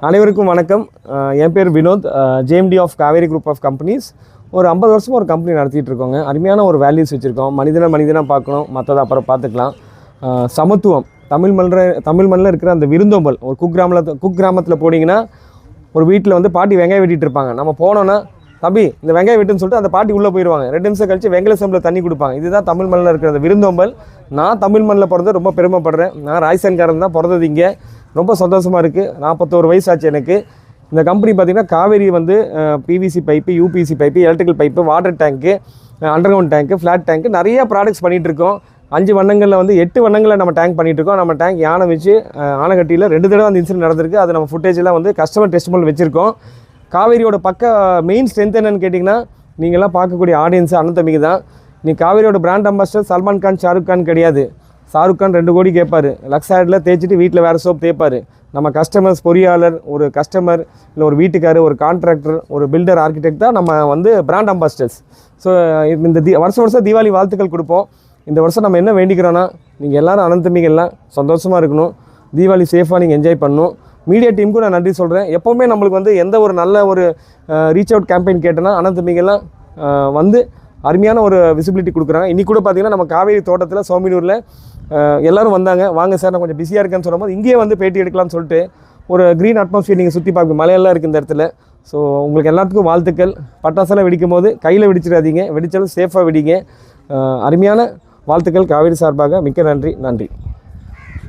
அனைவருக்கும் வணக்கம். என் பேர் Vinod, JMD of Kaveri group of companies. ஒரு 50 வருஷமாக ஒரு கம்பெனி நடத்திட்டு இருக்கோங்க. அருமையான ஒரு வேல்யூஸ் வச்சுருக்கோம். மனிதனாக பார்க்கணும், மற்றதை அப்புறம் பார்த்துக்கலாம். சமத்துவம், தமிழ் மண்ணில் இருக்கிற அந்த விருந்தோம்பல். ஒரு குக்கிராமத்தில் போனீங்கன்னா ஒரு வீட்டில் வந்து பாட்டி வெங்காயம் வெட்டிகிட்டு இருப்பாங்க. நம்ம போனோன்னா தம்பி இந்த வெங்காயம் வெட்டுன்னு சொல்லிட்டு அந்த பாட்டி உள்ளே போயிடுவாங்க. 2 நிமிஷம் கழிச்சு வெங்கல செம்பில் தண்ணி கொடுப்பாங்க. இதுதான் தமிழ் மண்ணில் இருக்கிற அந்த விருந்தோம்பல். நான் தமிழ் மண்ணில் பிறந்து ரொம்ப பெருமைப்படுறேன். நான் ராய்சன்காரன் தான், பிறந்தது இங்கே. ரொம்ப சந்தோஷமாக இருக்குது. 41 வயசு ஆச்சு எனக்கு. இந்த கம்பெனி பார்த்திங்கன்னா காவேரி வந்து PVC pipe, UPC pipe, electrical pipe, water tank, underground tank, flat tank நிறைய ப்ராடக்ட்ஸ் பண்ணிகிட்ருக்கோம். 5 வண்ணங்களில் வந்து 8 வண்ணங்களில் நம்ம டேங்க் பண்ணிகிட்ருக்கோம். நம்ம டேங்க் யானை வச்சு ஆனைக்கட்டியில் 2 தடவை அந்த இன்சிடென்ட் நடந்திருக்கு. அது நம்ம ஃபுட்டேஜெலாம் வந்து கஸ்டமர் டெஸ்டிமோனியல் வச்சுருக்கோம். காவேரியோட மெயின் ஸ்ட்ரென்த் என்னென்னு கேட்டிங்கன்னா, நீங்கள்லாம் பார்க்கக்கூடிய ஆடியன்ஸு அண்ணன் தம்பிக்கு தான். நீ காவேரியோட பிராண்ட் அம்பாசிடர் சல்மான் கான், ஷாருக் கான் கிடையாது. ஷாருக் கான் 2 கோடி கேட்பார். லக்ஸ் ஆடில் தேய்ச்சிட்டு வீட்டில் வேறு சோப் தேய்ப்பார். நம்ம கஸ்டமர்ஸ், பொறியாளர், ஒரு கஸ்டமர், இல்லை ஒரு வீட்டுக்கார், ஒரு கான்ட்ராக்டர், ஒரு பில்டர், ஆர்கிடெக்ட் தான் நம்ம வந்து பிராண்ட் அம்பாசிடர்ஸ். ஸோ இந்த வருஷம் தீபாவளி வாழ்த்துக்கள் கொடுப்போம். இந்த வருஷம் நம்ம என்ன வேண்டிக்கிறோன்னா, நீங்கள் எல்லோரும் அண்ணன் தம்பிங்கெல்லாம் சந்தோஷமாக இருக்கணும். தீபாவளி சேஃபாக நீங்கள் என்ஜாய் பண்ணணும். மீடியா டீமுக்கும் நான் நன்றி சொல்கிறேன். எப்போவுமே நம்மளுக்கு வந்து எந்த ஒரு நல்ல ஒரு ரீச் அவுட் கேம்பெயின் கேட்டோன்னா அண்ணன் தம்பிங்கெல்லாம் வந்து அருமையான ஒரு விசிபிலிட்டி கொடுக்குறாங்க. இன்றைக்கி கூட பார்த்திங்கன்னா நம்ம காவேரி தோட்டத்தில் சோமினூரில் எல்லோரும் வந்தாங்க. வாங்க சார், நான் கொஞ்சம் பிஸியாக இருக்கேன்னு சொல்லும்போது இங்கேயே வந்து பேட்டி எடுக்கலாம்னு சொல்லிட்டு ஒரு க்ரீன் அட்மாஸ்ஃபியர் நீங்கள் சுற்றி பார்க்க, மலையெல்லாம் இருக்குது இந்த இடத்துல. ஸோ உங்களுக்கு எல்லாத்துக்கும் வாழ்த்துக்கள். பட்டாசெல்லாம் வெடிக்கும் போது கையில் வெடிச்சிடாதீங்க, வெடித்தாலும் சேஃபாக வெடிங்க. அருமையான வாழ்த்துக்கள் காவேரி சார்பாக. மிக்க நன்றி.